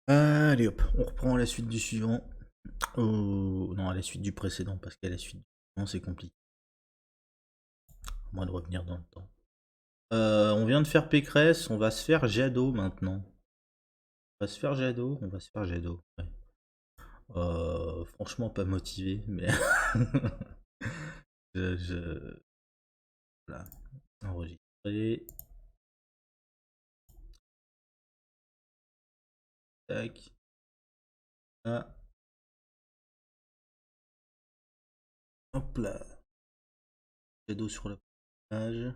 Allez hop, on reprend la suite du suivant. Non, à la suite du précédent, parce qu'à la suite du suivant, c'est compliqué. À moins de revenir dans le temps. On vient de faire Pécresse, on va se faire Jadot maintenant. On va se faire Jadot, on va se faire Jadot. Ouais. Franchement, pas motivé, mais. je... Voilà. Enregistrer. Tac. Là. Hop là. Jadot sur la page.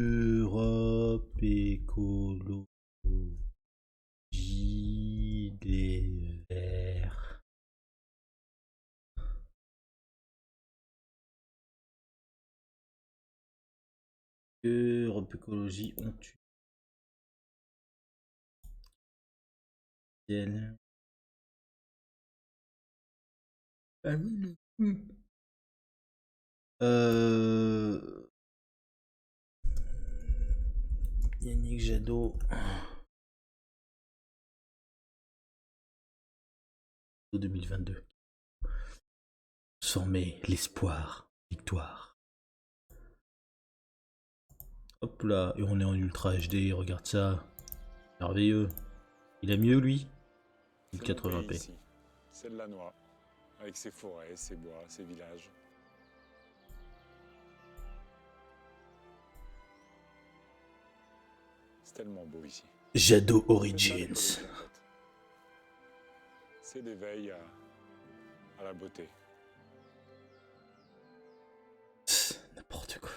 Europe Écologie des Verts. Europe Écologie ont eu. Ah oui, Yannick Jadot. 2022. Former l'espoir. Victoire. Hop là, et on est en Ultra HD, regarde ça. Merveilleux. Il a mieux lui. C'est mon pays 1080p. ici, c'est de la noix, avec ses forêts, ses bois, ses villages. C'est tellement beau ici. Jadot C'est ça Origins. l'écologie en fait. C'est l'éveil à la beauté. N'importe quoi.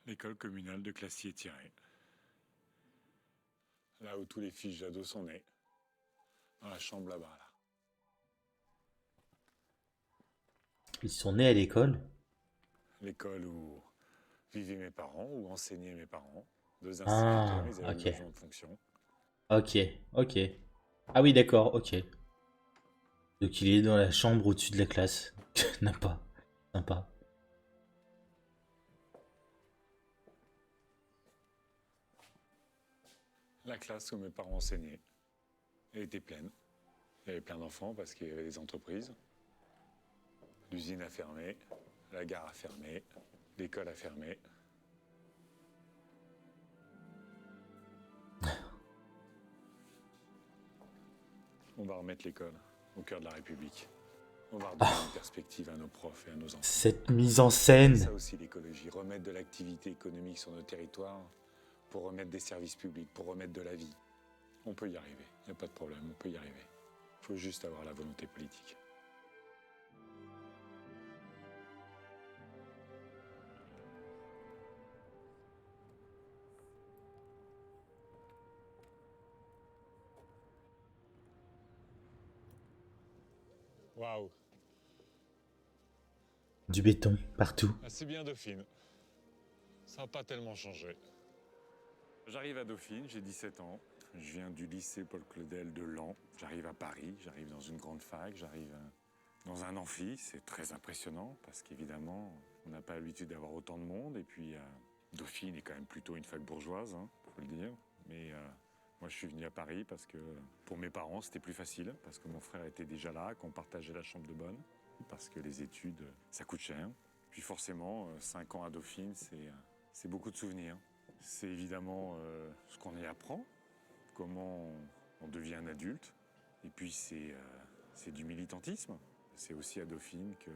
L'école communale de Classier-Thierry. Là où tous les fils Jadot sont nés. Dans la chambre là-bas. Là. Ils sont nés à l'école. L'école où vivaient mes parents, où enseignaient mes parents. Deux Ah, instituteurs, ils avaient le ok. logement de fonction. Ok, ok. Ah oui, d'accord, ok. Donc il est dans la chambre au-dessus de la classe. N'a pas. Sympa. La classe où mes parents enseignaient. Elle était pleine. Il y avait plein d'enfants parce qu'il y avait des entreprises. L'usine a fermé, la gare a fermé, l'école a fermé. On va remettre l'école au cœur de la République. On va redonner une perspective à nos profs et à nos enfants. Cette mise en C'est scène. ça aussi l'écologie, remettre de l'activité économique sur nos territoires pour remettre des services publics, pour remettre de la vie. On peut y arriver, il n'y a pas de problème, on peut y arriver. Il faut juste avoir la volonté politique. Waouh, Du béton, partout. c'est bien Dauphine. Ça n'a pas tellement changé. J'arrive à Dauphine, j'ai 17 ans. Je viens du lycée Paul Claudel de Laon. J'arrive à Paris, j'arrive dans une grande fac, j'arrive dans un amphi. C'est très impressionnant parce qu'évidemment, on n'a pas l'habitude d'avoir autant de monde. Et puis, Dauphine est quand même plutôt une fac bourgeoise, faut le dire. Mais moi, je suis venu à Paris parce que pour mes parents, c'était plus facile. Parce que mon frère était déjà là, qu'on partageait la chambre de bonne. Parce que les études, ça coûte cher. Puis forcément, 5 ans à Dauphine, c'est beaucoup de souvenirs. C'est évidemment ce qu'on y apprend, comment on devient un adulte. Et puis c'est du militantisme. C'est aussi à Dauphine que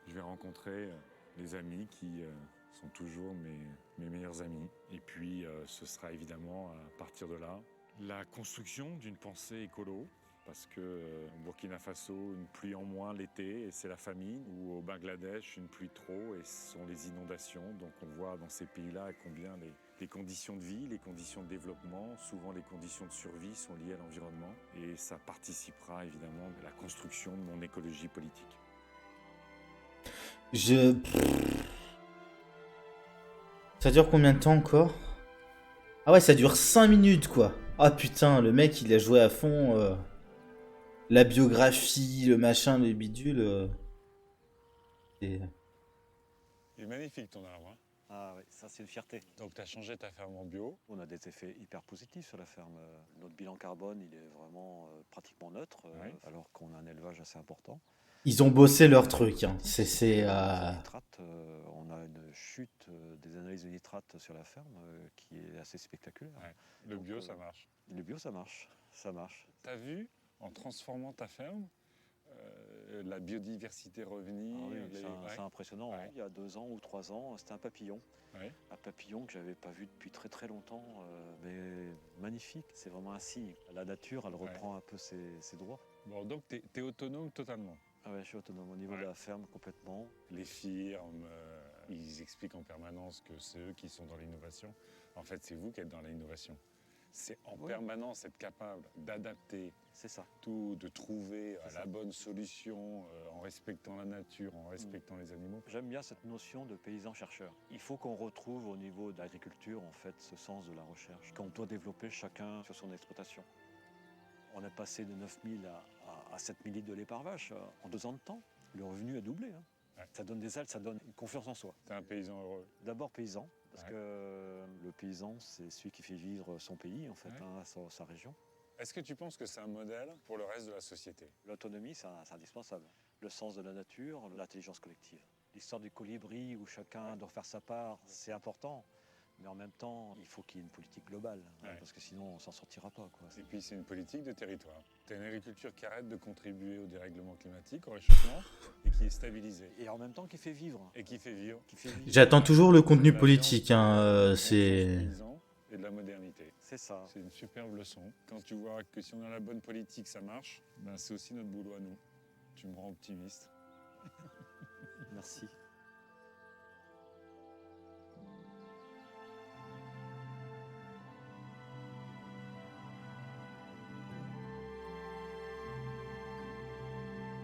je vais rencontrer les amis qui sont toujours mes meilleurs amis. Et puis ce sera évidemment à partir de là la construction d'une pensée écolo. Parce que au Burkina Faso, une pluie en moins l'été et c'est la famine, ou au Bangladesh, une pluie trop et ce sont les inondations. Donc on voit dans ces pays-là combien les conditions de vie, les conditions de développement, souvent les conditions de survie sont liées à l'environnement. Et ça participera évidemment à la construction de mon écologie politique. Je. Ça dure combien de temps encore? Ah ouais, ça dure 5 minutes, quoi. Ah putain, le mec, il a joué à fond la biographie, le machin, les bidules. Et- Il est magnifique ton arbre. Hein. Ah oui, ça c'est une fierté. Donc tu as changé ta ferme en bio. On a des effets hyper positifs sur la ferme. Notre bilan carbone, il est vraiment pratiquement neutre, Oui. alors qu'on a un élevage assez important. Ils ont bossé leur truc, hein. C'est C'est. les nitrates, on a une chute des analyses de nitrates sur la ferme qui est assez spectaculaire. Ouais. Le Donc, bio, ça marche. Le bio, ça marche. Ça marche. T'as vu, en transformant ta ferme, la biodiversité revenir. Ah oui, les- c'est impressionnant. Ouais. Hein. Il y a 2 ans ou 3 ans, c'était un papillon. Ouais. Un papillon que j'avais pas vu depuis très très longtemps, mais magnifique. C'est vraiment un signe. La nature, elle reprend un peu ses droits. Bon, donc tu es autonome totalement. Ah ouais, je suis autonome au niveau de la ferme complètement. Les firmes, ils expliquent en permanence que c'est eux qui sont dans l'innovation. En fait, c'est vous qui êtes dans l'innovation. C'est en permanence être capable d'adapter C'est ça. tout, de trouver C'est la ça. bonne solution en respectant la nature, en respectant les animaux. J'aime bien cette notion de paysan-chercheur. Il faut qu'on retrouve au niveau de l'agriculture en fait ce sens de la recherche qu'on doit développer chacun sur son exploitation. On est passé de 9000 à 7000 litres de lait par vache en 2 ans de temps. Le revenu a doublé. Hein. Ouais. Ça donne des ailes, ça donne une confiance en soi. T'es un paysan heureux. D'abord paysan, parce que le paysan c'est celui qui fait vivre son pays en fait, sa région. Est-ce que tu penses que c'est un modèle pour le reste de la société? L'autonomie, c'est indispensable. Le sens de la nature, l'intelligence collective. L'histoire du colibri où chacun doit faire sa part, c'est important. Mais en même temps, il faut qu'il y ait une politique globale, parce que sinon on s'en sortira pas. Quoi. Et puis c'est une politique de territoire. Tu as une agriculture qui arrête de contribuer au dérèglement climatique, au réchauffement, et qui est stabilisée. Et en même temps qui fait vivre. Et qui fait vivre. J'attends toujours le contenu La politique, viande, hein. du C'est. bon sens paysan et de la modernité. C'est ça. C'est une superbe leçon. Quand tu vois que si on a la bonne politique, ça marche, ben c'est aussi notre boulot à nous. Tu me rends optimiste. Merci.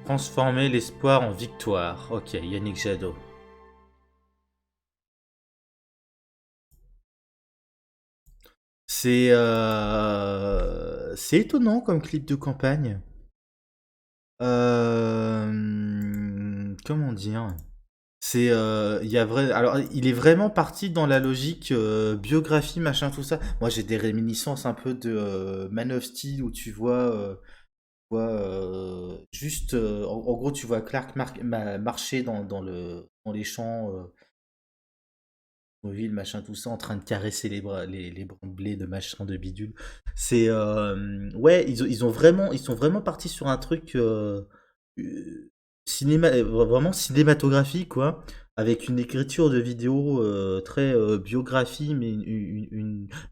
Transformer l'espoir en victoire. Ok, Yannick Jadot. C'est étonnant comme clip de campagne. Comment dire? Il y a vrai. Alors, il est vraiment parti dans la logique biographie, machin, tout ça. Moi, j'ai des réminiscences un peu de Man of Steel où tu vois, juste, en gros, tu vois Clark marcher dans les champs, ville, machin, tout ça, en train de caresser les brins de blé, de machin, de bidule. C'est, ouais, ils sont vraiment partis sur un truc vraiment cinématographique, quoi, avec une écriture de vidéo très biographie, mais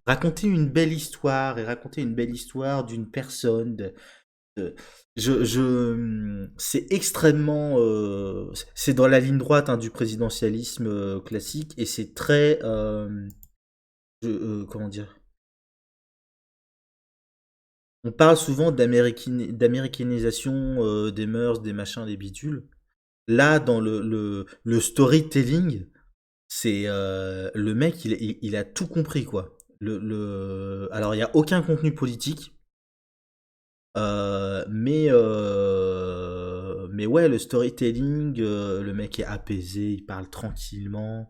raconter une belle histoire et raconter une belle histoire d'une personne. C'est extrêmement, c'est dans la ligne droite hein, du présidentialisme classique et c'est très, comment dire? On parle souvent d'américanisation des mœurs, des machins, des bidules. Là, dans le storytelling, c'est le mec, il a tout compris quoi. Alors il y a aucun contenu politique. Mais ouais, le storytelling, le mec est apaisé, il parle tranquillement,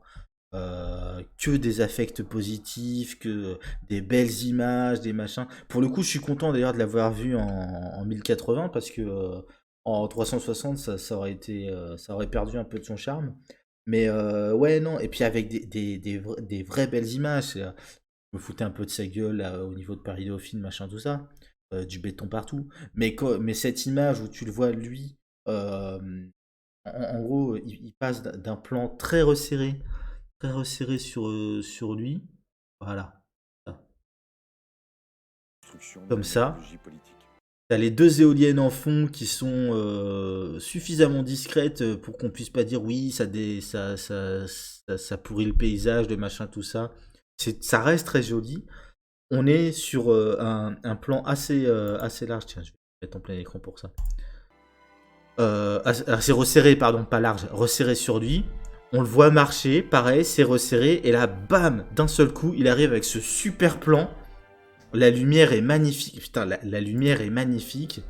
que des affects positifs, que des belles images, des machins. Pour le coup, je suis content d'ailleurs de l'avoir vu en 1080 parce que en 360, ça aurait été, ça aurait perdu un peu de son charme. Mais ouais, non, et puis avec des vraies belles images. Je me foutais un peu de sa gueule là, au niveau de Paris Dauphine, machin, tout ça. Du béton partout. Mais cette image où tu le vois, lui, en gros, il passe d'un plan très resserré sur lui. Voilà. Comme ça. T'as les 2 éoliennes en fond qui sont suffisamment discrètes pour qu'on puisse pas dire oui, ça pourrit le paysage, de machin, tout ça. Ça reste très joli. On est sur un plan assez large. Tiens, je vais mettre en plein écran pour ça. Assez resserré, pardon, pas large. Resserré sur lui. On le voit marcher, pareil, c'est resserré, et là, bam, d'un seul coup, il arrive avec ce super plan. La lumière est magnifique, putain, la lumière est magnifique.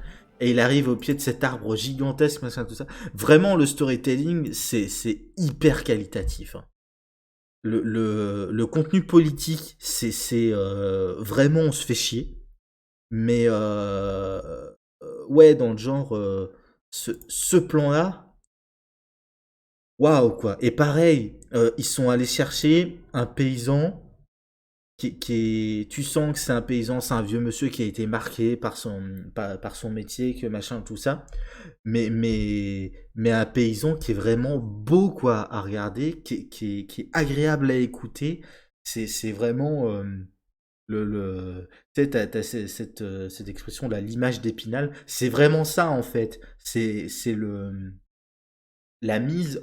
Et il arrive au pied de cet arbre gigantesque, machin, tout ça. Vraiment, le storytelling, c'est hyper qualitatif, hein. Le contenu politique, vraiment, on se fait chier. Mais ouais, dans le genre, ce plan-là, waouh quoi. Et pareil, ils sont allés chercher un paysan tu sens que c'est un paysan, c'est un vieux monsieur qui a été marqué par son métier, que machin, tout ça. Mais un paysan qui est vraiment beau quoi à regarder, qui est agréable à écouter. C'est vraiment tu sais, cette expression là, l'image d'Épinal, c'est vraiment ça en fait. C'est la mise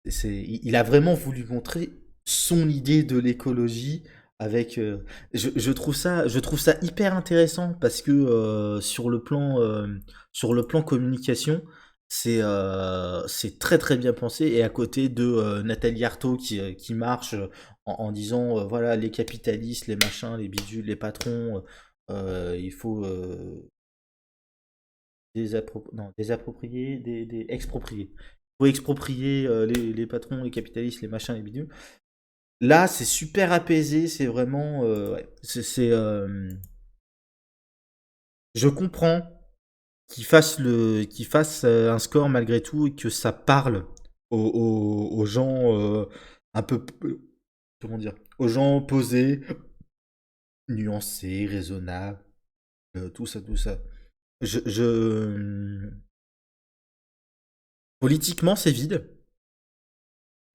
il a vraiment voulu montrer son idée de l'écologie avec. Je trouve ça hyper intéressant parce que sur le plan communication, c'est très très bien pensé. Et à côté de Nathalie Arthaud qui marche en disant voilà, les capitalistes, les machins, les bidules, les patrons, il faut non, désapproprier, exproprier. Il faut exproprier les patrons, les capitalistes, les machins, les bidules. Là, c'est super apaisé, c'est vraiment. Ouais, je comprends qu'il fasse un score malgré tout et que ça parle aux gens un peu. Comment dire? Aux gens posés, nuancés, raisonnables, tout ça, tout ça. Je... Politiquement, c'est vide.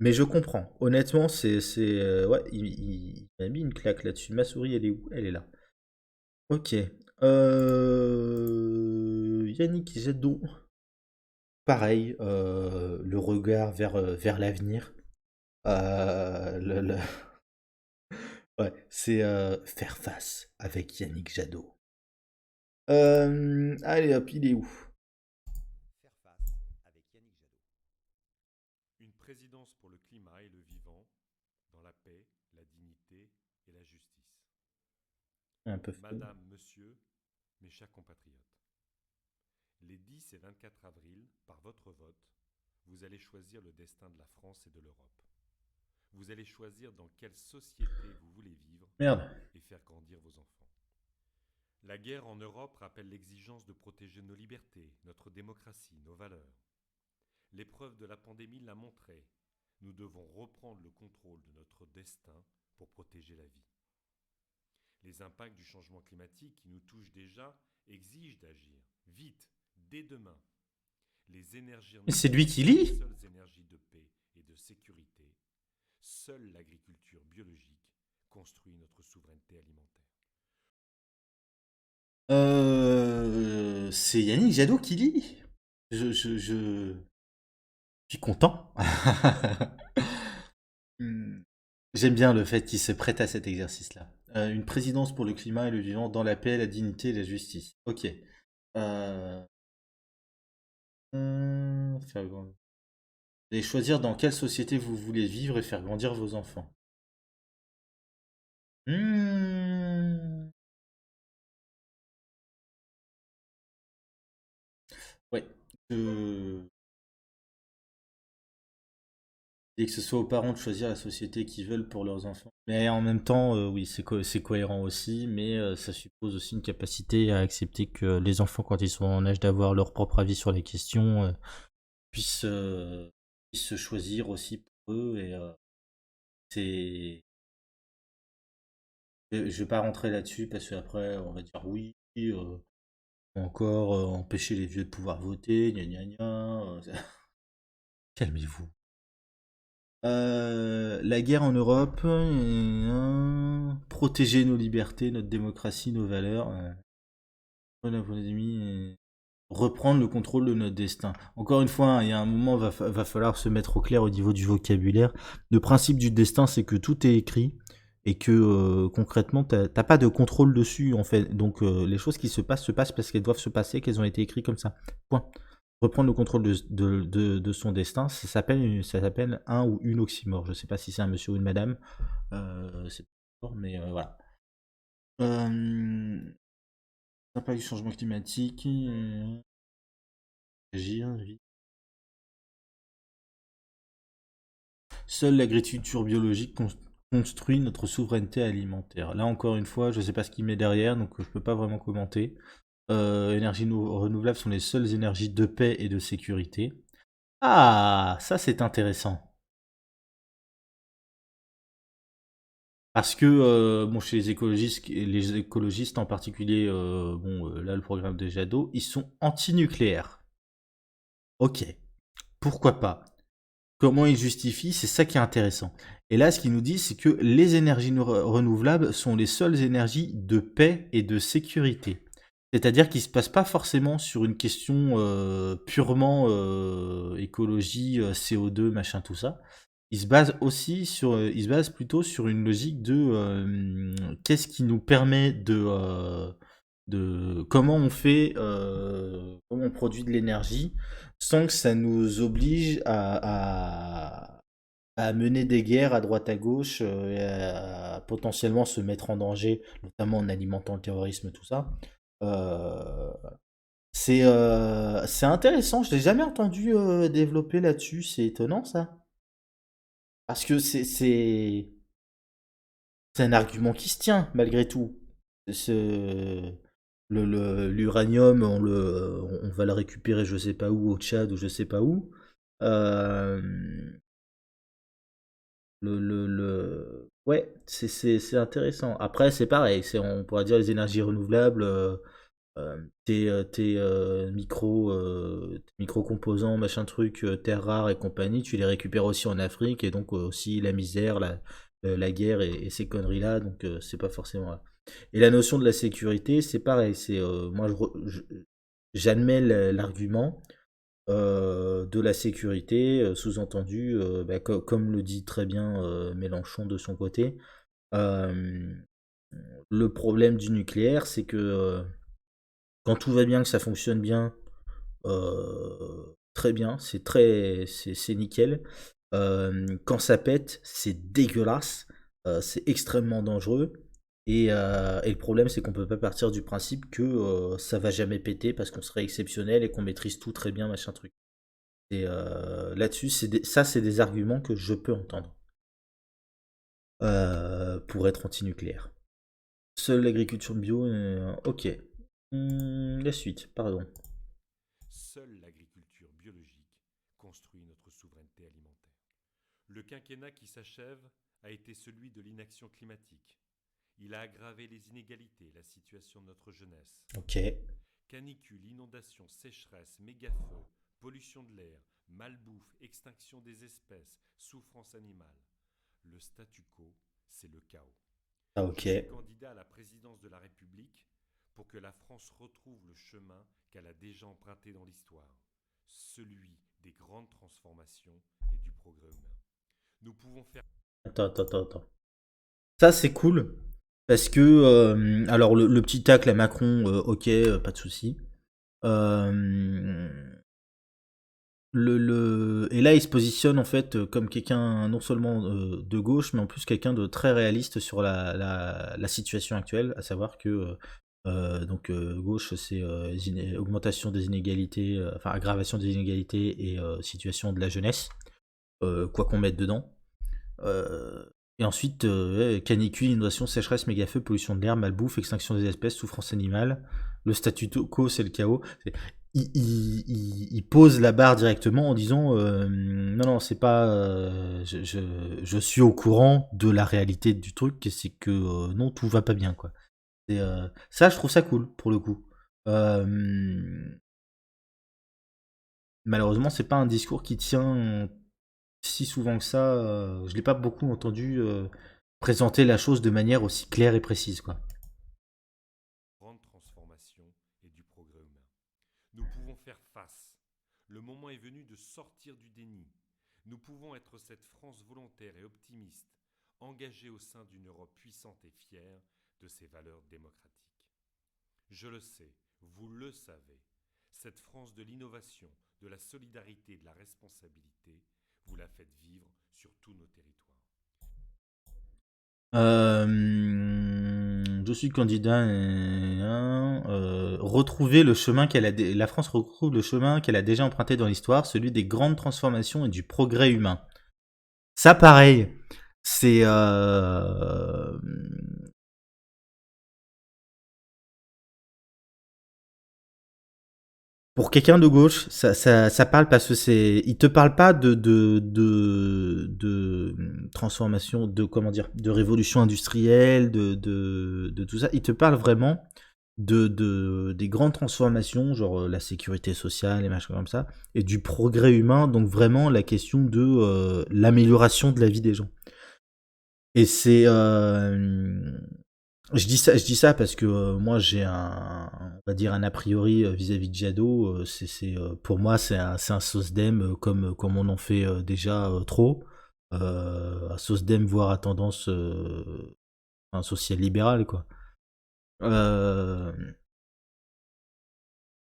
Mais je comprends. Honnêtement, ouais, il m'a mis une claque là-dessus. Ma souris, elle est où? Elle est là. Ok. Yannick Jadot. Pareil, le regard vers l'avenir. Le- Ouais, c'est faire face avec Yannick Jadot. Allez hop, il est où? Faire face avec Yannick Jadot. Une présidence pour le climat et le vivant, dans la paix, la dignité et la justice. Un peu fou. Madame, monsieur, mes chers compatriotes, les 10 et 24 avril, par votre vote, vous allez choisir le destin de la France et de l'Europe. Vous allez choisir dans quelle société vous voulez vivre Merde. et faire grandir vos enfants. La guerre en Europe rappelle l'exigence de protéger nos libertés, notre démocratie, nos valeurs. L'épreuve de la pandémie l'a montré. Nous devons reprendre le contrôle de notre destin pour protéger la vie. Les impacts du changement climatique qui nous touchent déjà exigent d'agir, vite, dès demain. Les énergies Mais c'est lui qui lit? sont les seules énergies de paix et de sécurité. Seule l'agriculture biologique construit notre souveraineté alimentaire. C'est Yannick Jadot qui lit. Je suis content. Hmm. J'aime bien le fait qu'il se prête à cet exercice-là. Une présidence pour le climat et le vivant dans la paix, la dignité et la justice. Ok. Euh, Vous allez choisir dans quelle société vous voulez vivre et faire grandir vos enfants. Hmm. Ouais. Et que ce soit aux parents de choisir la société qu'ils veulent pour leurs enfants. Mais en même temps, oui, c'est cohérent aussi, mais ça suppose aussi une capacité à accepter que les enfants, quand ils sont en âge d'avoir leur propre avis sur les questions, puissent, puissent se choisir aussi pour eux. Et c'est. Je vais pas rentrer là-dessus parce qu'après, on va dire oui, encore empêcher les vieux de pouvoir voter, gna gna gna. Calmez-vous. La guerre en Europe, protéger nos libertés, notre démocratie, nos valeurs, la pandémie, reprendre le contrôle de notre destin. Encore une fois, hein, il y a un moment, va falloir se mettre au clair au niveau du vocabulaire. Le principe du destin, c'est que tout est écrit et que concrètement, t'as pas de contrôle dessus en fait. Donc les choses qui se passent parce qu'elles doivent se passer, qu'elles ont été écrites comme ça. Point. reprendre le contrôle de son destin. Ça s'appelle un ou une oxymore. Je sais pas si c'est un monsieur ou une madame. C'est pas fort, mais voilà. Impact du changement climatique. Agir vite. Seule l'agriculture biologique construit notre souveraineté alimentaire. Là encore une fois, je sais pas ce qu'il met derrière, donc je peux pas vraiment commenter. Énergies renouvelables sont les seules énergies de paix et de sécurité. Ah, ça c'est intéressant. Parce que bon, chez les écologistes en particulier, là le programme de Jadot, ils sont anti-nucléaires. Ok, pourquoi pas. Comment ils justifient, c'est ça qui est intéressant. Et là, ce qu'ils nous disent, c'est que les énergies renouvelables sont les seules énergies de paix et de sécurité. C'est-à-dire qu'ils ne se passent pas forcément sur une question purement écologie, CO2, machin, tout ça. Ils se basent plutôt sur une logique de qu'est-ce qui nous permet de comment on fait, comment on produit de l'énergie sans que ça nous oblige à mener des guerres à droite à gauche et à potentiellement se mettre en danger, notamment en alimentant le terrorisme, tout ça. Euh, c'est intéressant, je l'ai jamais entendu développer là-dessus, c'est étonnant ça. Parce que c'est un argument qui se tient malgré tout. Ce, L'uranium, on va le récupérer je sais pas où, au Tchad ou je sais pas où. Euh, Ouais, c'est intéressant. Après, c'est pareil, on pourra dire les énergies renouvelables, tes micro-composants, machin truc, terres rares et compagnie, tu les récupères aussi en Afrique, et donc aussi la misère, la guerre et ces conneries-là, donc c'est pas forcément là. Et la notion de la sécurité, c'est pareil, moi j'admets l'argument de la sécurité, sous-entendu, comme le dit très bien Mélenchon de son côté, euh, le problème du nucléaire, c'est que quand tout va bien, que ça fonctionne bien, très bien, c'est nickel. Quand ça pète, c'est dégueulasse, c'est extrêmement dangereux. Et le problème, c'est qu'on peut pas partir du principe que ça va jamais péter parce qu'on serait exceptionnel et qu'on maîtrise tout très bien, machin truc. Et là-dessus, ça, c'est des arguments que je peux entendre pour être anti-nucléaire. Seule l'agriculture bio, ok. La suite, pardon. Seule l'agriculture biologique construit notre souveraineté alimentaire. Le quinquennat qui s'achève a été celui de l'inaction climatique. Il a aggravé les inégalités, la situation de notre jeunesse. Ok. Canicule, inondations, sécheresse, méga-feux, pollution de l'air, malbouffe, extinction des espèces, souffrance animale. Le statu quo, c'est le chaos. Ah, ok. Je suis candidat à la présidence de la République pour que la France retrouve le chemin qu'elle a déjà emprunté dans l'histoire, celui des grandes transformations et du progrès humain. Nous pouvons faire... Attends. Ça, c'est cool. Parce que, alors, le petit tacle à Macron, ok, pas de souci. Euh, et là, il se positionne en fait comme quelqu'un non seulement de gauche, mais en plus quelqu'un de très réaliste sur la situation actuelle, à savoir que gauche, c'est augmentation des inégalités, enfin aggravation des inégalités et situation de la jeunesse, quoi qu'on mette dedans. Et ensuite, canicule, inondation, sécheresse, méga-feu, pollution de l'air, malbouffe, extinction des espèces, souffrance animale. Le statu quo, c'est le chaos. Il pose la barre directement en disant non, c'est pas. Je suis au courant de la réalité du truc, et c'est que non, tout va pas bien, quoi. Ça, je trouve ça cool, pour le coup. Malheureusement, c'est pas un discours qui tient si souvent que ça. Je l'ai pas beaucoup entendu présenter la chose de manière aussi claire et précise, quoi. Grande transformation et du progrès humain. Nous pouvons faire face. Le moment est venu de sortir du déni. Nous pouvons être cette France volontaire et optimiste, engagée au sein d'une Europe puissante et fière de ses valeurs démocratiques. Je le sais, vous le savez, Cette France de l'innovation, de la solidarité et de la responsabilité, vous la faites vivre sur tous nos territoires. Je suis candidat. Retrouver le chemin la France retrouve le chemin qu'elle a déjà emprunté dans l'histoire, celui des grandes transformations et du progrès humain. Ça, pareil, c'est pour quelqu'un de gauche, ça parle parce que il te parle pas de transformation, comment dire, de révolution industrielle, de tout ça. Il te parle vraiment des grandes transformations, genre la sécurité sociale et machins comme ça, et du progrès humain, donc vraiment la question de l'amélioration de la vie des gens. Et c'est je dis ça parce que moi j'ai on va dire un a priori vis-à-vis de Jadot. Pour moi c'est un SOSDEM comme on en fait déjà trop. Un SOSDEM voire à tendance social-libérale quoi. Euh,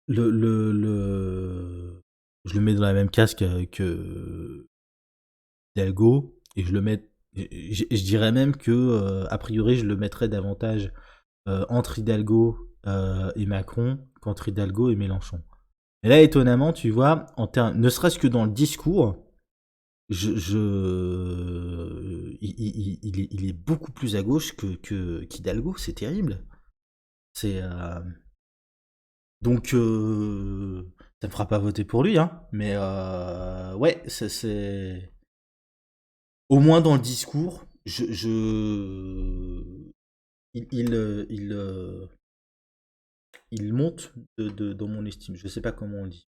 je le mets dans la même casque que Hidalgo et je dirais même que a priori je le mettrais davantage entre Hidalgo et Macron qu'entre Hidalgo et Mélenchon. Et là, étonnamment, tu vois, ne serait-ce que dans le discours, il est beaucoup plus à gauche qu'Hidalgo, c'est terrible. C'est donc ça me fera pas voter pour lui, hein, mais ouais, c'est au moins dans le discours, il monte dans mon estime. Je sais pas comment on dit.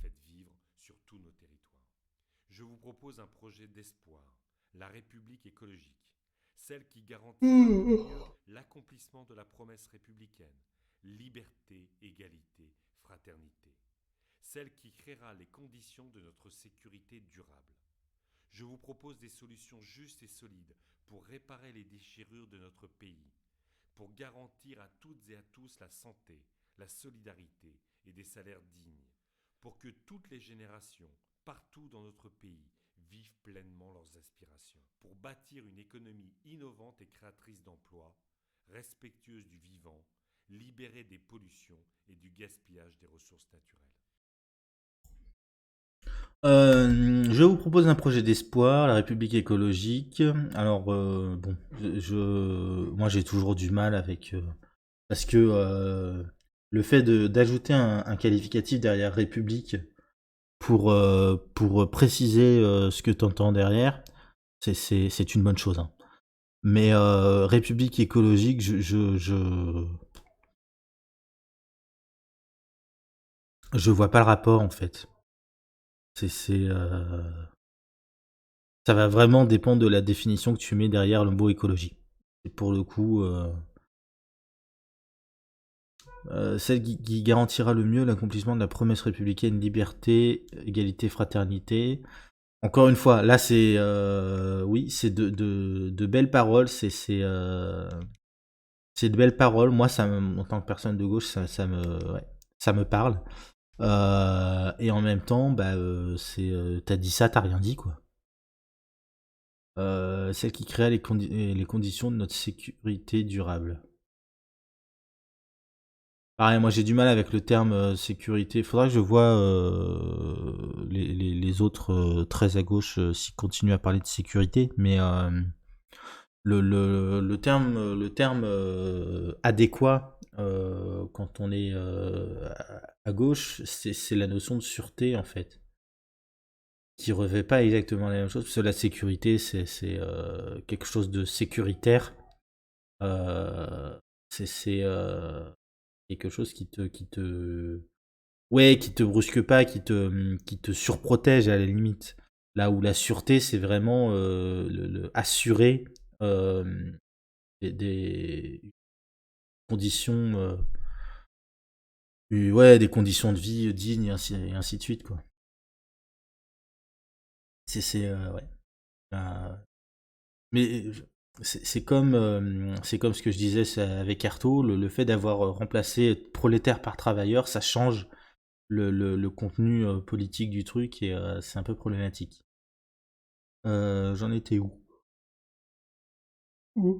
Faites vivre sur tous nos territoires. Je vous propose un projet d'espoir, la République écologique, celle qui garantira au mieux l'accomplissement de la promesse républicaine, liberté, égalité, fraternité, celle qui créera les conditions de notre sécurité durable. Je vous propose des solutions justes et solides pour réparer les déchirures de notre pays, pour garantir à toutes et à tous la santé, la solidarité et des salaires dignes, pour que toutes les générations, partout dans notre pays, vivent pleinement leurs aspirations, pour bâtir une économie innovante et créatrice d'emplois, respectueuse du vivant, libérée des pollutions et du gaspillage des ressources naturelles. Je vous propose un projet d'espoir, la République écologique. Alors, bon, moi j'ai toujours du mal avec... parce que le fait d'ajouter un qualificatif derrière République pour préciser ce que tu entends derrière, c'est une bonne chose. Hein. Mais République écologique, je vois pas le rapport en fait. Ça va vraiment dépendre de la définition que tu mets derrière le mot écologie. Et pour le coup, celle qui garantira le mieux l'accomplissement de la promesse républicaine, liberté, égalité, fraternité. Encore une fois, là c'est oui, c'est de belles paroles, c'est de belles paroles. Moi, en tant que personne de gauche, ça me parle. Et en même temps, bah, t'as dit ça, t'as rien dit quoi. Celle qui créa les conditions de notre sécurité durable. Pareil, moi j'ai du mal avec le terme sécurité. Faudra que je vois les autres très à gauche s'ils continuent à parler de sécurité, mais le terme adéquat quand on est à gauche, c'est la notion de sûreté en fait, qui revêt pas exactement la même chose, parce que la sécurité c'est quelque chose de sécuritaire. C'est quelque chose qui te ouais, qui te brusque pas, qui te surprotège à la limite. Là où la sûreté, c'est vraiment assurer des conditions, ouais, des conditions de vie dignes et ainsi de suite, quoi. Ouais. Mais c'est comme ce que je disais avec Artaud, le fait d'avoir remplacé prolétaire par travailleur, ça change le contenu politique du truc et c'est un peu problématique. J'en étais où? Ouais.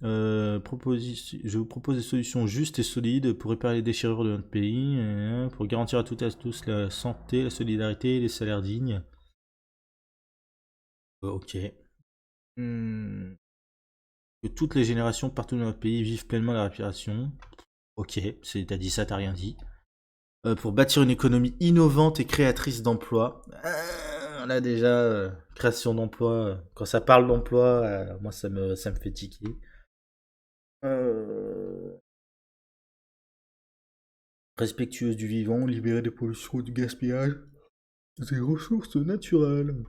Je vous propose des solutions justes et solides pour réparer les déchirures de notre pays, pour garantir à toutes et à tous la santé, la solidarité et les salaires dignes. Ok. Hmm, Que toutes les générations partout dans notre pays vivent pleinement la réparation. Ok, t'as dit ça, t'as rien dit. Pour bâtir une économie innovante et créatrice d'emplois. On a déjà création d'emplois. Quand ça parle d'emploi, moi ça me fait tiquer. Euh, Respectueuse du vivant, libérée des pollutions et du gaspillage, des ressources naturelles.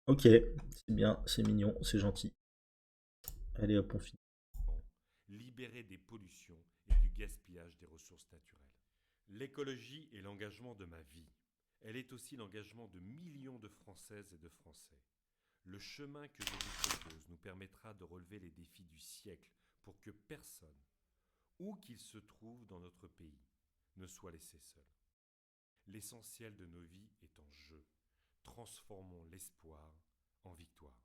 Ok, c'est bien, c'est mignon, c'est gentil. Allez hop, on finit. Libéré des pollutions et du gaspillage des ressources naturelles. L'écologie est l'engagement de ma vie. Elle est aussi l'engagement de millions de Françaises et de Français. Le chemin que je vous propose nous permettra de relever les défis du siècle pour que personne, où qu'il se trouve dans notre pays, ne soit laissé seul. L'essentiel de nos vies est en jeu. Transformons l'espoir en victoire.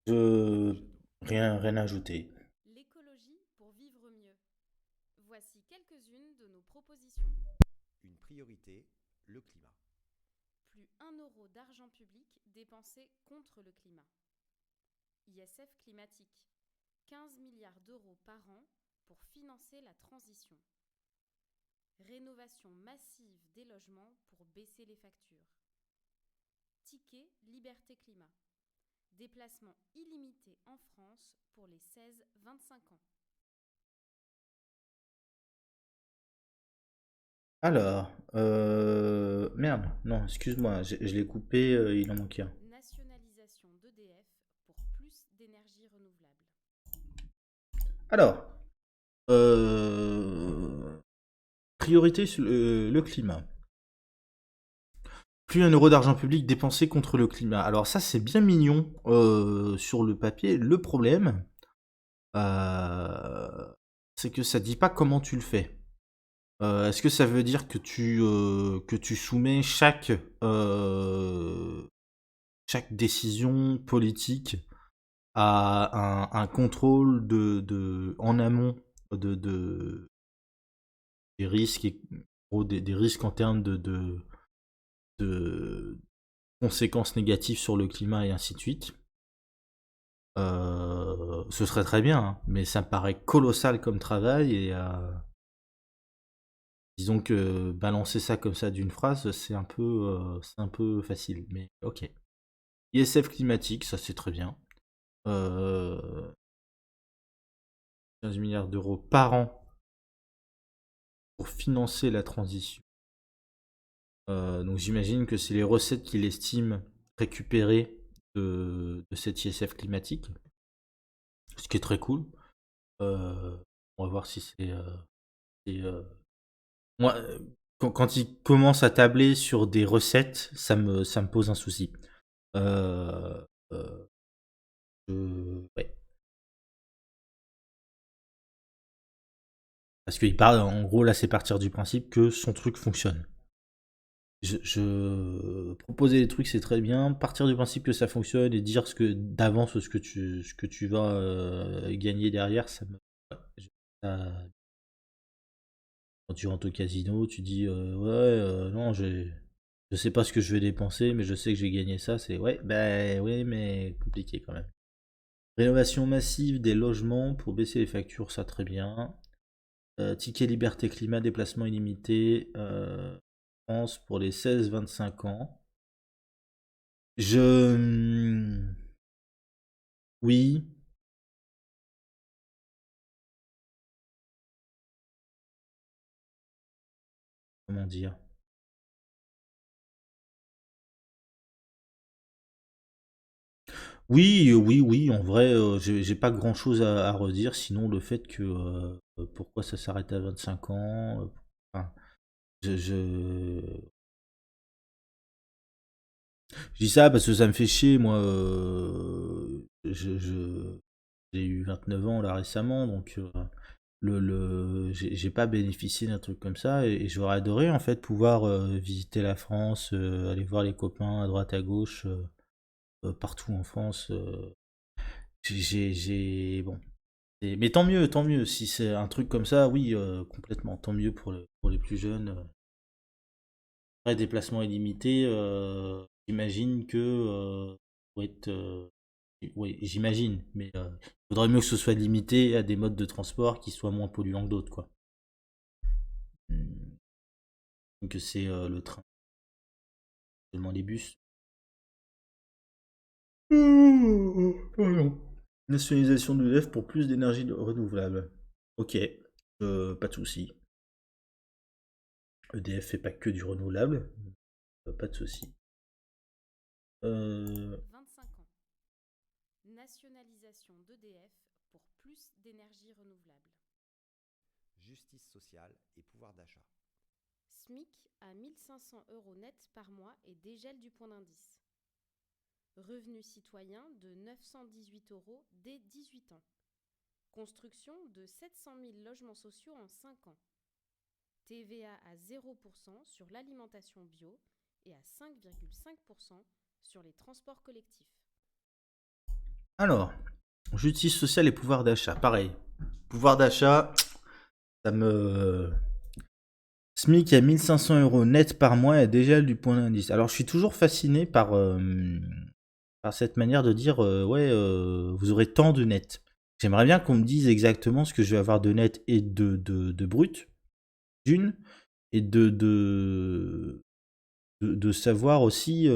Je... Rien à ajouter. L'écologie pour vivre mieux. Voici quelques-unes de nos propositions. Une priorité, le climat. Plus 1 euro d'argent public dépensé contre le climat. ISF climatique. 15 milliards d'euros par an pour financer la transition. Rénovation massive des logements pour baisser les factures. Ticket Liberté Climat. Déplacement illimité en France pour les 16-25 ans. Alors, merde, non, excuse-moi, je l'ai coupé, il en manquait un. Nationalisation d'EDF pour plus d'énergie renouvelable. Alors, priorité sur le climat. Plus 1 euro d'argent public dépensé contre le climat. Alors ça, c'est bien mignon sur le papier. Le problème, c'est que ça dit pas comment tu le fais. Est-ce que ça veut dire que tu soumets chaque décision politique à un contrôle en amont des risques, des risques en termes de conséquences négatives sur le climat et ainsi de suite. Ce serait très bien, hein, mais ça me paraît colossal comme travail et disons que balancer ça comme ça d'une phrase, c'est un peu facile, mais ok. ISF climatique, ça c'est très bien. 15 milliards d'euros par an pour financer la transition. Donc j'imagine que c'est les recettes qu'il estime récupérer de cet ISF climatique, ce qui est très cool. On va voir si moi, quand il commence à tabler sur des recettes, ça me pose un souci. Euh, euh, ouais. Parce qu'il parle, en gros, là, c'est partir du principe que son truc fonctionne. Proposer des trucs, c'est très bien. Partir du principe que ça fonctionne et dire d'avance ce que tu vas gagner derrière, ouais, quand tu rentres au casino, tu dis ouais, non, je sais pas ce que je vais dépenser, mais je sais que j'ai gagné ça. C'est ouais, ben ouais, mais compliqué quand même. Rénovation massive des logements pour baisser les factures, ça très bien. Ticket liberté climat, déplacement illimité. France pour les 16-25 ans. Oui. Comment dire? Oui, en vrai, j'ai pas grand chose à redire, sinon le fait que pourquoi ça s'arrête à 25 ans. Enfin, je dis ça parce que ça me fait chier, moi. j'ai eu 29 ans là récemment, donc j'ai pas bénéficié d'un truc comme ça, et j'aurais adoré en fait pouvoir visiter la France, aller voir les copains à droite à gauche, partout en France. Bon. Mais tant mieux, si c'est un truc comme ça, oui, complètement, tant mieux pour les plus jeunes. Après, déplacement illimité, j'imagine que faut être, oui, j'imagine, mais il faudrait mieux que ce soit limité à des modes de transport qui soient moins polluants que d'autres, quoi. Hmm. Donc c'est le train, seulement les bus. Pardon. Nationalisation de l'EDF pour plus d'énergie renouvelable. Ok, pas de souci. EDF fait pas que du renouvelable, pas de souci. 25 ans. Nationalisation d'EDF pour plus d'énergie renouvelable. Justice sociale et pouvoir d'achat. SMIC à 1500 € net par mois et dégel du point d'indice. Revenu citoyen de 918 € dès 18 ans. Construction de 700 000 logements sociaux en 5 ans. TVA à 0% sur l'alimentation bio et à 5,5% sur les transports collectifs. Alors, justice sociale et pouvoir d'achat, pareil. Pouvoir d'achat, ça me... SMIC à 1500 € net par mois et dégel du point d'indice. Alors, je suis toujours fasciné par cette manière de dire, ouais, vous aurez tant de net. J'aimerais bien qu'on me dise exactement ce que je vais avoir de net et de brut, d'une, et de savoir aussi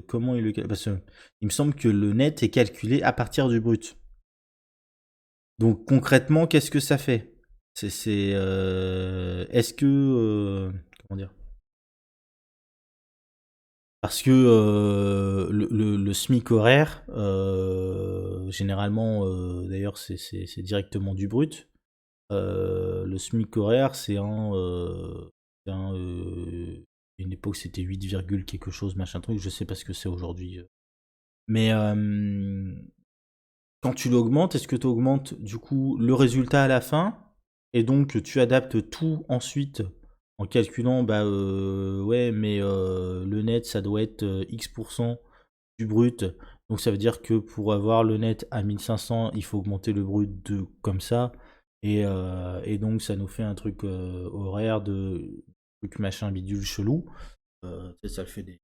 comment il le... Parce qu'il me semble que le net est calculé à partir du brut. Donc concrètement, qu'est-ce que ça fait? Est-ce que... comment dire? Parce que le SMIC horaire, généralement, d'ailleurs, c'est directement du brut. Le SMIC horaire, une époque, c'était 8, quelque chose, machin truc. Je sais pas ce que c'est aujourd'hui. Mais quand tu l'augmentes, est-ce que tu augmentes du coup le résultat à la fin? Et donc tu adaptes tout ensuite en calculant, bah ouais, mais le net, ça doit être X% du brut. Donc ça veut dire que pour avoir le net à 1500, il faut augmenter le brut de comme ça. Et donc ça nous fait un truc horaire de truc machin bidule chelou. Ça le fait des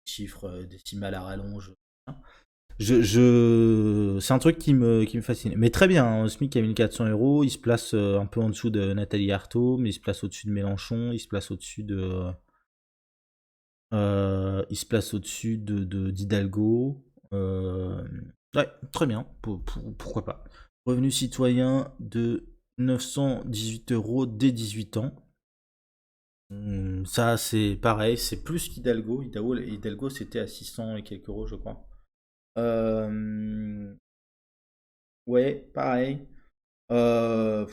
chiffres décimales à rallonge. C'est un truc qui me fascine. Mais très bien, hein, SMIC à 1400 €, il se place un peu en dessous de Nathalie Arthaud, mais il se place au-dessus de Mélenchon, il se place au-dessus d'Hidalgo. Ouais, très bien, pourquoi pas. Revenu citoyen de 918 € dès 18 ans. Ça, c'est pareil, c'est plus qu'Hidalgo. Hidalgo, c'était à 600 et quelques euros, je crois. Ouais, pareil. Euh,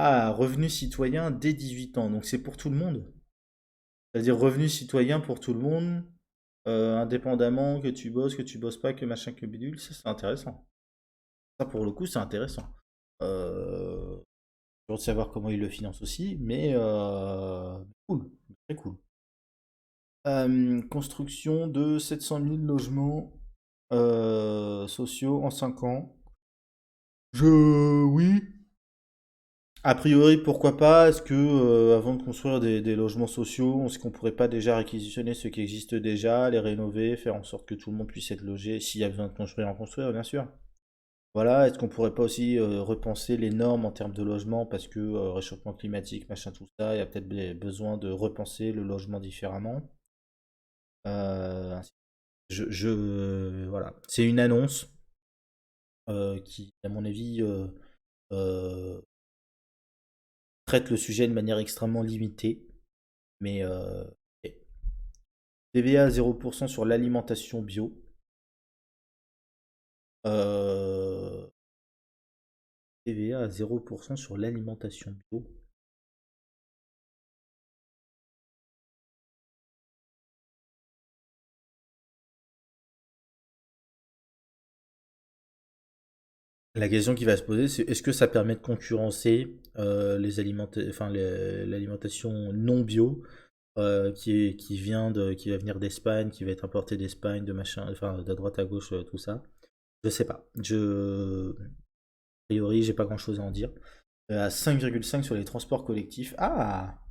Ah, revenu citoyen dès 18 ans, donc c'est pour tout le monde. C'est-à-dire revenu citoyen pour tout le monde, indépendamment que tu bosses pas, que machin, que bidule, ça c'est intéressant. Ça pour le coup c'est intéressant. Euh... J'ai de savoir comment ils le financent aussi, mais cool, très cool. Construction de 700 000 logements sociaux en 5 ans. Oui. A priori, pourquoi pas? Est-ce que, avant de construire des logements sociaux, est-ce qu'on pourrait pas déjà réquisitionner ceux qui existent déjà, les rénover, faire en sorte que tout le monde puisse être logé, s'il y a besoin de construire, en construire, bien sûr. Voilà, est-ce qu'on pourrait pas aussi repenser les normes en termes de logement, parce que réchauffement climatique, machin, tout ça, il y a peut-être besoin de repenser le logement différemment. Ainsi. Voilà, c'est une annonce qui, à mon avis, euh, traite le sujet de manière extrêmement limitée. Mais ok. TVA 0% sur l'alimentation bio. TVA à 0% sur l'alimentation bio. La question qui va se poser, c'est est-ce que ça permet de concurrencer l'alimentation non bio qui va venir d'Espagne, qui va être importée d'Espagne, de machin, enfin de droite à gauche, tout ça. Je sais pas. A priori, j'ai pas grand chose à en dire. À 5,5 sur les transports collectifs. Ah!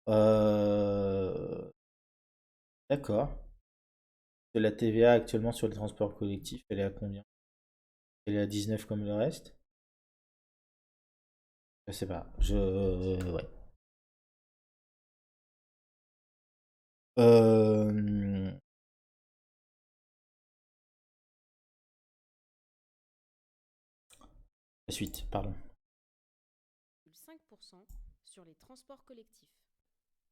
Euh, D'accord. La TVA actuellement sur les transports collectifs, elle est à combien? Elle est à 19 comme le reste? Je sais pas. Ouais. Euh, La suite, pardon. 5% sur les transports collectifs.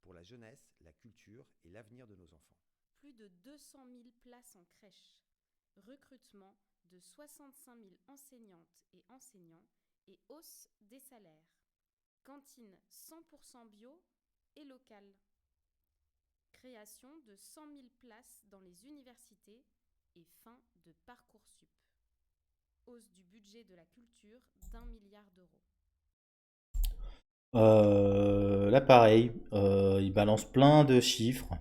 Pour la jeunesse, la culture et l'avenir de nos enfants. Plus de 200 000 places en crèche. Recrutement de 65 000 enseignantes et enseignants et hausse des salaires. Cantine 100% bio et locale. Création de 100 000 places dans les universités et fin de Parcoursup. Hausse du budget de la culture d'1 milliard d'euros. Là, pareil, il balance plein de chiffres.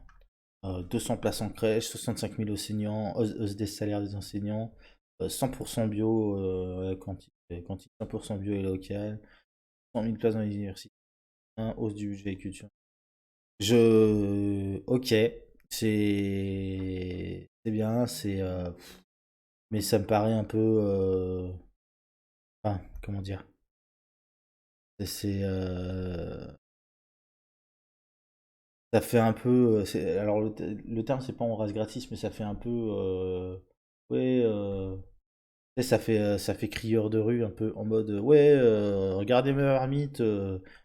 200 places en crèche, 65 000 enseignants, hausse des salaires des enseignants, 100% bio, cantine 100% bio et local, 100 000 places dans les universités, hausse du budget et culture. Ok, c'est bien, mais ça me paraît un peu, enfin, comment dire, c'est, ça fait un peu, alors le terme c'est pas on rase gratis, mais ça fait un peu, ouais, tu sais, ça fait crieur de rue un peu en mode, ouais, regardez ma marmite,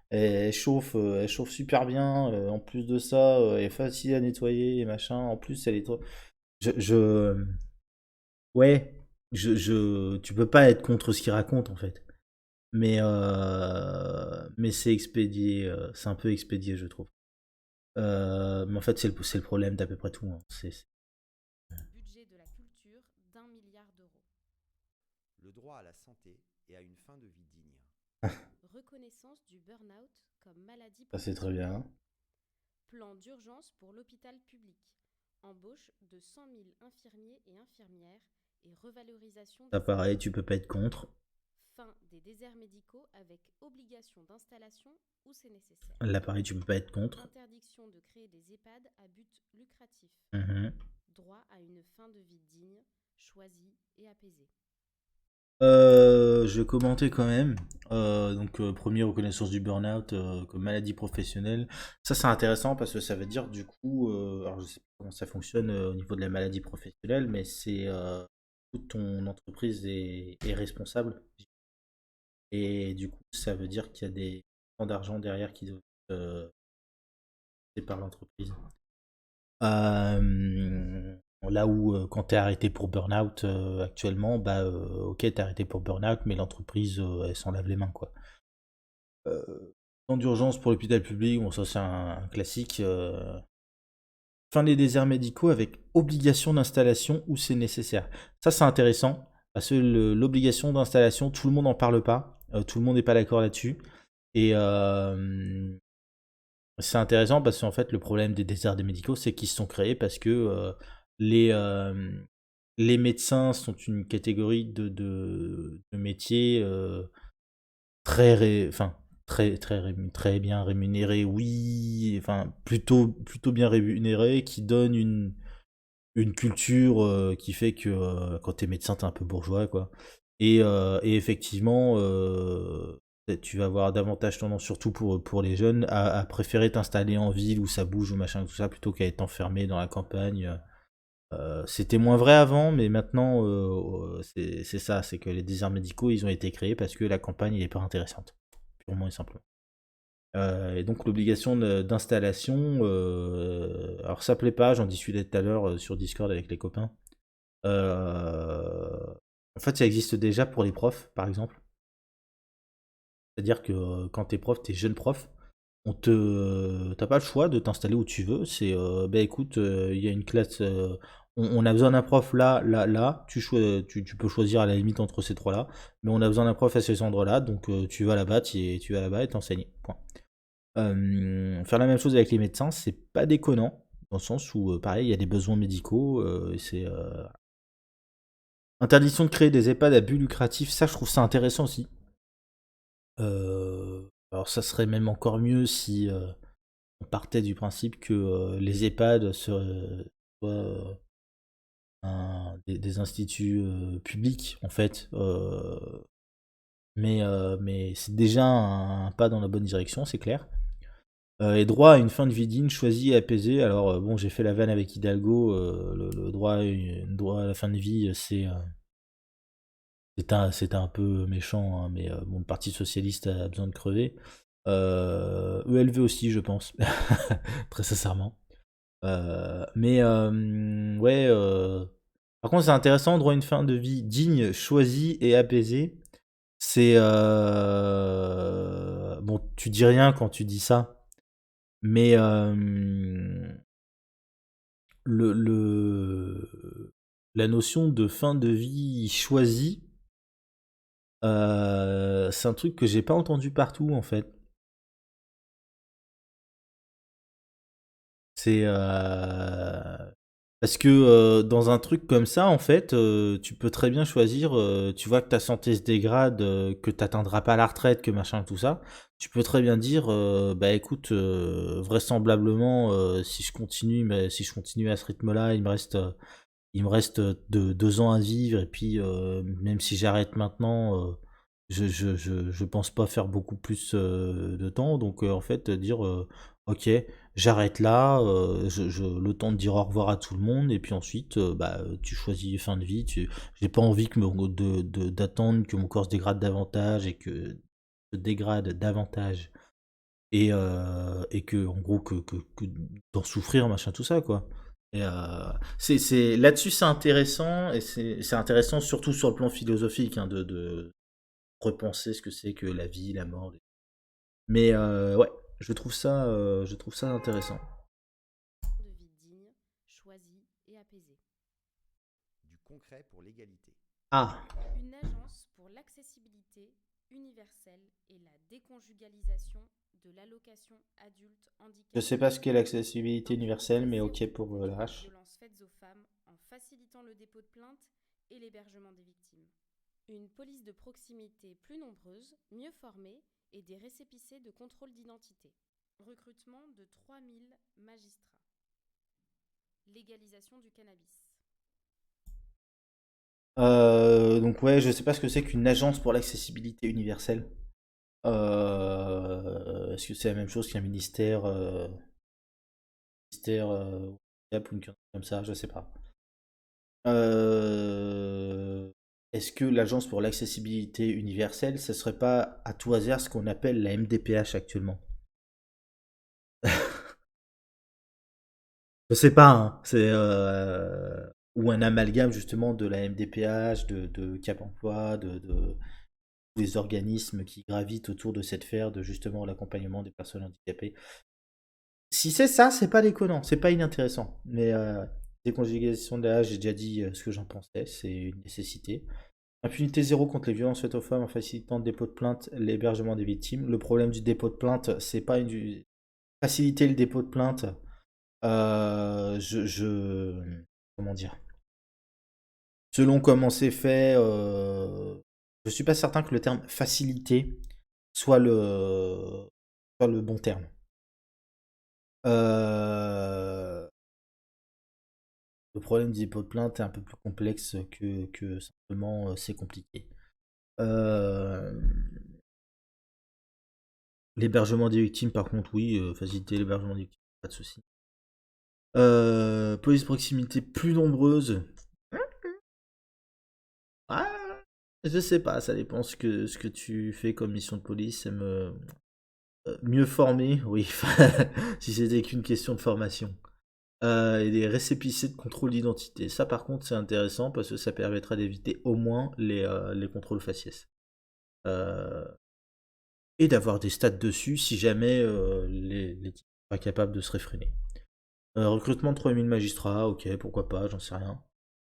elle chauffe super bien, en plus de ça, elle est facile à nettoyer et machin, en plus elle est trop, je, ouais, tu peux pas être contre ce qu'il raconte en fait, mais c'est expédié, c'est un peu expédié je trouve. Mais en fait, c'est le problème d'à peu près tout, hein. Budget de la culture d'1 milliard d'euros. Le droit à la santé et à une fin de vie digne. Reconnaissance du burn-out comme maladie Ça, c'est très bien. Plan d'urgence pour l'hôpital public. Embauche de 100 000 infirmiers et infirmières et revalorisation Ça, des pareil, tu peux pas être contre. fin des déserts médicaux avec obligation d'installation où c'est nécessaire. Là, pareil, tu peux pas être contre. Interdiction de créer des EHPAD à but lucratif. Droit à une fin de vie digne, choisie et apaisée. Je vais commenter quand même. Donc, premier, reconnaissance du burn-out comme maladie professionnelle. Ça, c'est intéressant parce que ça veut dire, du coup, alors je sais pas comment ça fonctionne au niveau de la maladie professionnelle, mais c'est toute ton entreprise est responsable. Et du coup, ça veut dire qu'il y a des fonds d'argent derrière qui doivent être par l'entreprise. Là où quand t'es arrêté pour burn-out actuellement, bah ok t'es arrêté pour burn-out, mais l'entreprise elle s'en lave les mains quoi. Temps d'urgence pour l'hôpital public, bon ça c'est un classique. Fin des déserts médicaux avec obligation d'installation où c'est nécessaire. Ça c'est intéressant parce que l'obligation d'installation, tout le monde n'en parle pas, tout le monde n'est pas d'accord là-dessus. Et c'est intéressant parce qu'en fait, le problème des déserts des médicaux, c'est qu'ils se sont créés parce que les, euh, les médecins sont une catégorie de métiers enfin, très bien rémunérés, oui, enfin, plutôt bien rémunérés, qui donnent une culture qui fait que quand t'es médecin, t'es un peu bourgeois, quoi. Et effectivement, tu vas avoir davantage tendance, surtout pour les jeunes, à préférer t'installer en ville où ça bouge ou machin, tout ça, plutôt qu'à être enfermé dans la campagne. C'était moins vrai avant, mais maintenant, c'est ça, c'est que les déserts médicaux, ils ont été créés parce que la campagne, elle est pas intéressante, purement et simplement. Et donc l'obligation d'installation, alors ça plaît pas, j'en discutais tout à l'heure sur Discord avec les copains. En fait, ça existe déjà pour les profs, par exemple. C'est-à-dire que quand t'es prof, t'es jeune prof, t'as pas le choix de t'installer où tu veux. C'est, bah écoute, il y a une classe, on a besoin d'un prof là, là, là. Tu peux choisir à la limite entre ces trois-là. Mais on a besoin d'un prof à ces endroits-là. Donc tu vas là-bas, tu vas là-bas et t'enseignes. Point. Faire la même chose avec les médecins, c'est pas déconnant. Dans le sens où, pareil, il y a des besoins médicaux. Interdiction de créer des EHPAD à but lucratif, ça je trouve ça intéressant aussi. Alors ça serait même encore mieux si on partait du principe que les EHPAD soient des instituts publics en fait. Mais c'est déjà un pas dans la bonne direction, c'est clair. Et droit à une fin de vie digne, choisie et apaisée. Alors bon, j'ai fait la vanne avec Hidalgo, le droit à la fin de vie, c'était un peu méchant, hein, mais bon, le Parti Socialiste a besoin de crever. ELV aussi, je pense. Très sincèrement. Ouais. Par contre, c'est intéressant, droit à une fin de vie digne, choisie et apaisée. C'est. Bon, tu dis rien quand tu dis ça, mais la notion de fin de vie choisie. C'est un truc que j'ai pas entendu partout en fait. C'est parce que dans un truc comme ça, en fait, tu peux très bien choisir. Tu vois que ta santé se dégrade, que t'atteindras pas la retraite, que machin, tout ça. Tu peux très bien dire, bah écoute, vraisemblablement, si je continue à ce rythme-là, il me reste 2 ans à vivre, et puis même si j'arrête maintenant, je pense pas faire beaucoup plus de temps. Donc en fait, dire ok, j'arrête là, le temps de dire au revoir à tout le monde, et puis ensuite, bah, tu choisis fin de vie. J'ai pas envie d'attendre que mon corps se dégrade davantage et que se dégrade davantage et que en gros que d'en souffrir, machin, tout ça, quoi. Et là-dessus, c'est intéressant, et c'est intéressant surtout sur le plan philosophique, hein, de repenser ce que c'est que la vie, la mort. Mais ouais, je trouve ça intéressant. De vie digne, choisie et apaisée. Du concret pour l'égalité. Ah, Une agence pour l'accessibilité universelle et la déconjugalisation de l'allocation adulte handicapé. je sais pas ce qu'est l'accessibilité universelle, mais ok pour la Les H. violences faites aux femmes en facilitant le dépôt de plainte et l'hébergement des victimes. Une police de proximité plus nombreuse, mieux formée et des récépissés de contrôle d'identité. Recrutement de 3000 magistrats. Légalisation du cannabis. Donc ouais, je sais pas ce que c'est qu'une agence pour l'accessibilité universelle. Est-ce que c'est la même chose qu'un ministère, ou une connerie comme ça, je sais pas. Est-ce que l'agence pour l'accessibilité universelle, ce serait pas à tout hasard ce qu'on appelle la MDPH actuellement? Je sais pas, hein, c'est ou un amalgame justement de la MDPH, de Cap Emploi, de tous les organismes qui gravitent autour de cette sphère de justement l'accompagnement des personnes handicapées. Si c'est ça, c'est pas déconnant, c'est pas inintéressant. Mais déconjugalisation de l'âge, j'ai déjà dit ce que j'en pensais, c'est une nécessité. Impunité zéro contre les violences faites aux femmes en facilitant le dépôt de plainte, l'hébergement des victimes. Le problème du dépôt de plainte, c'est pas faciliter le dépôt de plainte. Comment dire? Selon comment c'est fait, je suis pas certain que le terme faciliter soit soit le bon terme. Le problème du dépôt de plainte est un peu plus complexe que simplement c'est compliqué. L'hébergement des victimes, par contre, oui, faciliter l'hébergement des victimes, pas de souci. Police de proximité plus nombreuse. Ah, je sais pas, ça dépend ce que tu fais comme mission de police. Mieux formé, oui, si c'était qu'une question de formation. Et des récépissés de contrôle d'identité. Ça, par contre, c'est intéressant parce que ça permettra d'éviter au moins les contrôles faciès. Et d'avoir des stats dessus si jamais les types sont pas capables de se réfréner. Recrutement de 3000 magistrats, ok, pourquoi pas, j'en sais rien.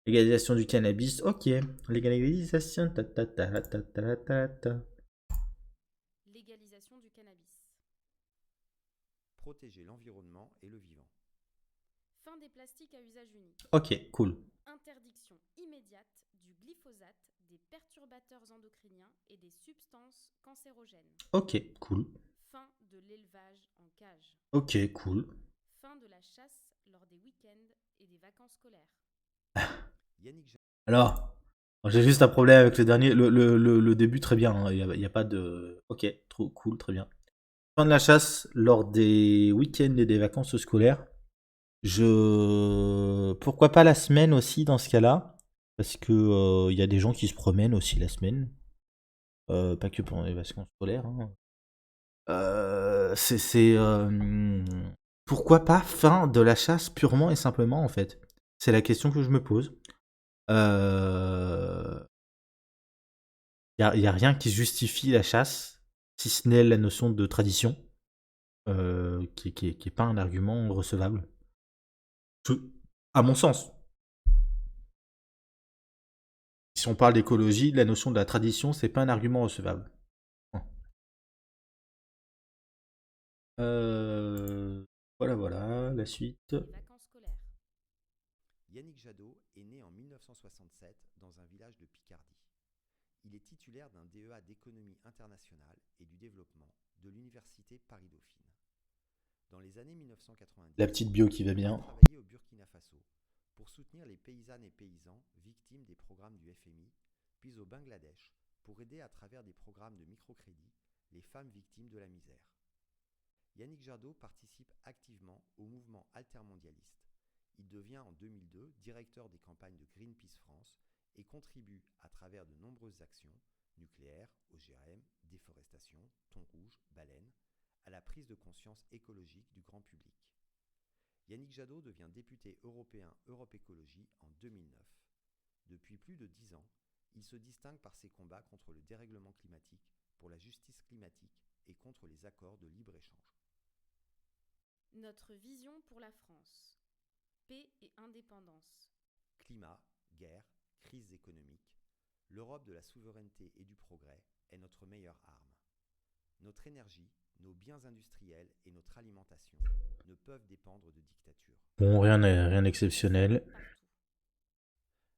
Légalisation du cannabis, ok. Légalisation, ta ta ta ta ta ta ta. Légalisation du cannabis. Protéger l'environnement et le vivant. Fin des plastiques à usage unique. Ok, cool. Interdiction immédiate du glyphosate, des perturbateurs endocriniens et des substances cancérogènes. Ok, cool. Fin de l'élevage en cage. Ok, cool. Fin de la chasse lors des week-ends et des vacances scolaires. Yannick Jadot. Alors, j'ai juste un problème avec le dernier. Le début, très bien. Hein, il y a pas de. Ok, trop cool, très bien. Fin de la chasse lors des week-ends et des vacances scolaires. Pourquoi pas la semaine aussi dans ce cas-là? Parce que il y a des gens qui se promènent aussi la semaine. Pas que pendant les vacances scolaires. Hein. Pourquoi pas fin de la chasse purement et simplement en fait? C'est la question que je me pose. Y a rien qui justifie la chasse, si ce n'est la notion de tradition, qui est pas un argument recevable. À mon sens. Si on parle d'écologie, la notion de la tradition, c'est pas un argument recevable. Voilà, la suite. Vacances scolaires. Yannick Jadot est né en 1967 dans un village de Picardie. Il est titulaire d'un DEA d'économie internationale et du développement de l'université Paris-Dauphine. Dans les années 1990, La petite bio qui va il a bien. travaillé au Burkina Faso pour soutenir les paysannes et paysans victimes des programmes du FMI, puis au Bangladesh pour aider à travers des programmes de microcrédit les femmes victimes de la misère. Yannick Jadot participe activement au mouvement altermondialiste. Il devient en 2002 directeur des campagnes de Greenpeace France et contribue à travers de nombreuses actions, nucléaire, OGM, déforestation, thon rouge, baleine, à la prise de conscience écologique du grand public. Yannick Jadot devient député européen Europe Écologie en 2009. Depuis plus de 10 ans, il se distingue par ses combats contre le dérèglement climatique, pour la justice climatique et contre les accords de libre-échange. Notre vision pour la France. Paix et indépendance. Climat, guerre, crise économique, l'Europe de la souveraineté et du progrès est notre meilleure arme. Notre énergie, nos biens industriels et notre alimentation ne peuvent dépendre de dictatures. Bon, rien d'exceptionnel.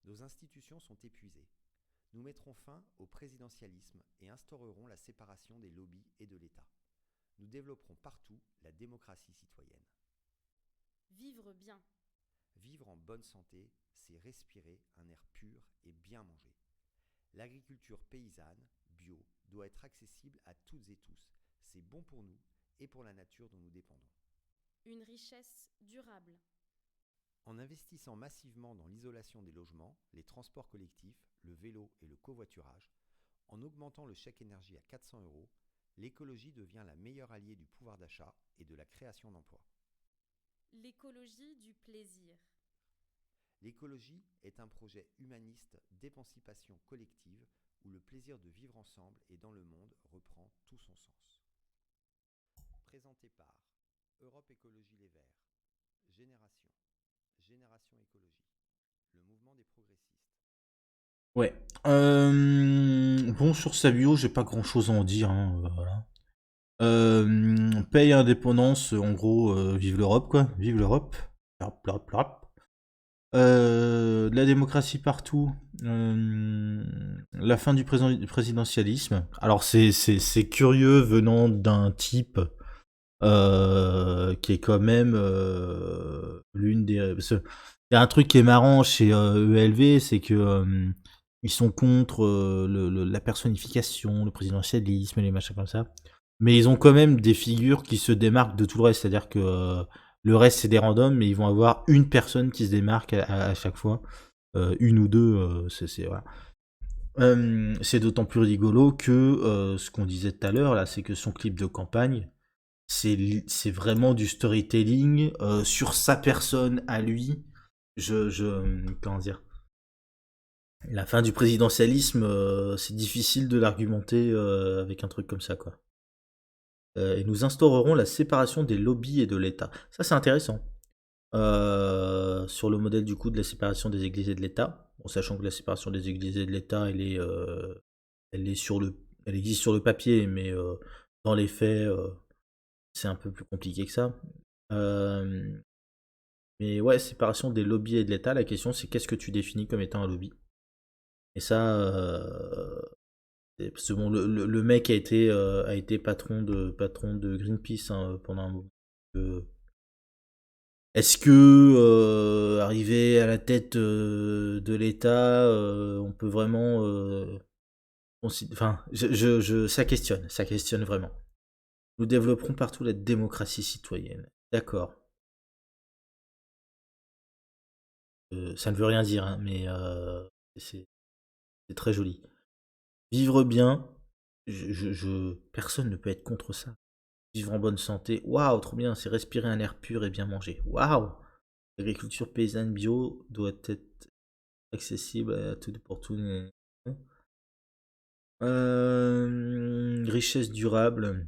Nos institutions sont épuisées. Nous mettrons fin au présidentialisme et instaurerons la séparation des lobbies et de l'État. Nous développerons partout la démocratie citoyenne. Vivre bien. Vivre en bonne santé, c'est respirer un air pur et bien manger. L'agriculture paysanne, bio, doit être accessible à toutes et tous. C'est bon pour nous et pour la nature dont nous dépendons. Une richesse durable. En investissant massivement dans l'isolation des logements, les transports collectifs, le vélo et le covoiturage, en augmentant le chèque énergie à 400 €, l'écologie devient la meilleure alliée du pouvoir d'achat et de la création d'emplois. L'écologie du plaisir. L'écologie est un projet humaniste d'émancipation collective où le plaisir de vivre ensemble et dans le monde reprend tout son sens. Présenté par Europe Écologie Les Verts, Génération Écologie, le mouvement des progressistes. Ouais. Bon, sur sa bio, j'ai pas grand chose à en dire. Hein, voilà. Paye indépendance, en gros, vive l'Europe, quoi. Vive l'Europe. Plop, plop, plop. De la démocratie partout. La fin du présidentialisme. Alors, c'est curieux venant d'un type qui est quand même l'une des. Il y a un truc qui est marrant chez ELV, c'est que ils sont contre la personnification, le présidentialisme, les machins comme ça. Mais ils ont quand même des figures qui se démarquent de tout le reste. C'est-à-dire que le reste, c'est des randoms, mais ils vont avoir une personne qui se démarque à chaque fois. Une ou deux, voilà. C'est d'autant plus rigolo que ce qu'on disait tout à l'heure, là, c'est que son clip de campagne, c'est vraiment du storytelling sur sa personne à lui. Comment dire, la fin du présidentialisme, c'est difficile de l'argumenter avec un truc comme ça, quoi. Et nous instaurerons la séparation des lobbies et de l'État. Ça, c'est intéressant. sur le modèle du coup de la séparation des églises et de l'État, en sachant que la séparation des églises et de l'État, elle existe sur le papier, mais dans les faits, c'est un peu plus compliqué que ça. Euh, mais ouais, séparation des lobbies et de l'État, la question c'est qu'est-ce que tu définis comme étant un lobby? Et ça, parce que bon, le mec a été patron de Greenpeace hein, pendant un moment. Est-ce que arrivé à la tête de l'État, on peut vraiment enfin, ça questionne vraiment. Nous développerons partout la démocratie citoyenne. D'accord. Ça ne veut rien dire, hein, mais c'est c'est très joli. Vivre bien, personne ne peut être contre ça. Vivre en bonne santé, waouh, trop bien, c'est respirer un air pur et bien manger. Waouh! L'agriculture paysanne bio doit être accessible à tout pour tout. Richesse durable.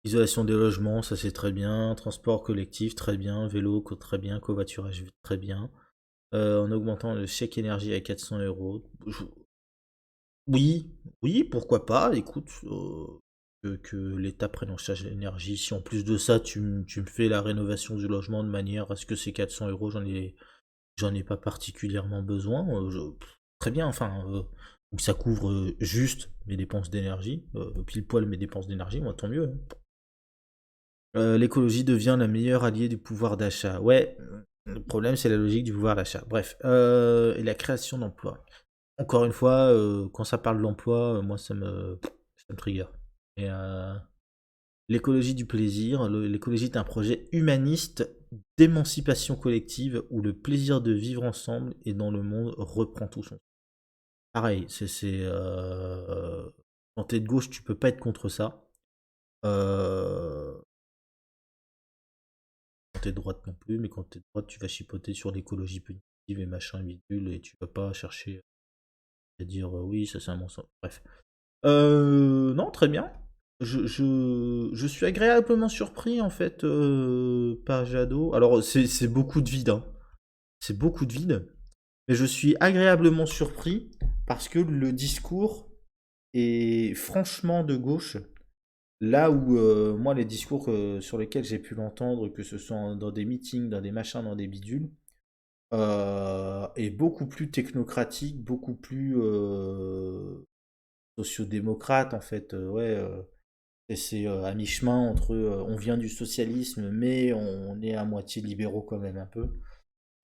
Isolation des logements, ça c'est très bien. Transport collectif, très bien. Vélo, très bien. Covoiturage, très bien. En augmentant le chèque énergie à 400 €. Oui, oui, pourquoi pas. Écoute, que l'État prenne en charge l'énergie. Si en plus de ça, tu me fais la rénovation du logement de manière à ce que ces 400 €, j'en ai pas particulièrement besoin. Très bien, enfin, donc ça couvre juste mes dépenses d'énergie, pile poil mes dépenses d'énergie, moi tant mieux, hein. L'écologie devient la meilleure alliée du pouvoir d'achat. Ouais, le problème c'est la logique du pouvoir d'achat. Bref, et la création d'emplois. Encore une fois, quand ça parle d'emploi, moi ça me trigger. Et l'écologie du plaisir, l'écologie est un projet humaniste d'émancipation collective où le plaisir de vivre ensemble et dans le monde reprend tout son. Pareil, quand t'es de gauche, tu peux pas être contre ça. Euh, Quand t'es de droite non plus, mais quand t'es de droite, tu vas chipoter sur l'écologie punitive et machin bidule et tu vas pas chercher à dire oui, ça c'est un mensonge. Bref. Non, très bien. Je suis agréablement surpris en fait par Jadot. Alors c'est beaucoup de vide, hein. C'est beaucoup de vide. Mais je suis agréablement surpris parce que le discours est franchement de gauche. Là où moi les discours sur lesquels j'ai pu l'entendre, que ce soit dans des meetings, dans des machins, dans des bidules, est beaucoup plus technocratique, beaucoup plus sociodémocrate en fait. Ouais, et c'est à mi-chemin entre on vient du socialisme, mais on est à moitié libéraux quand même un peu.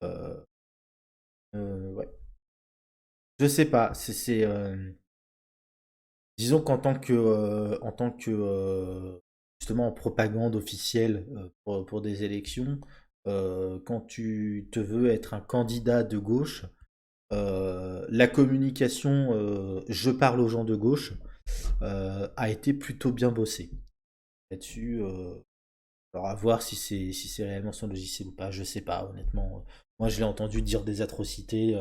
Euh, ouais. Je sais pas. Disons en tant que justement en propagande officielle pour des élections, quand tu te veux être un candidat de gauche, la communication, je parle aux gens de gauche, a été plutôt bien bossée. Là-dessus, alors à voir si c'est réellement son logiciel ou pas, je sais pas honnêtement. Moi je l'ai entendu dire des atrocités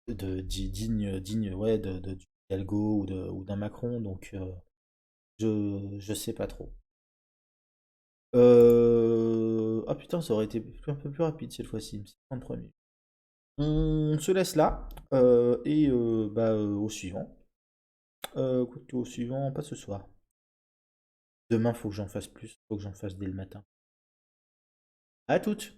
dignes ouais, du Hidalgo ou d'un Macron, donc je sais pas trop. Ah putain, ça aurait été un peu plus rapide cette fois-ci, c'est 33 minutes. On se laisse là, et bah, au suivant. Quoique au suivant, pas ce soir. Demain, faut que j'en fasse plus, faut que j'en fasse dès le matin. À toutes!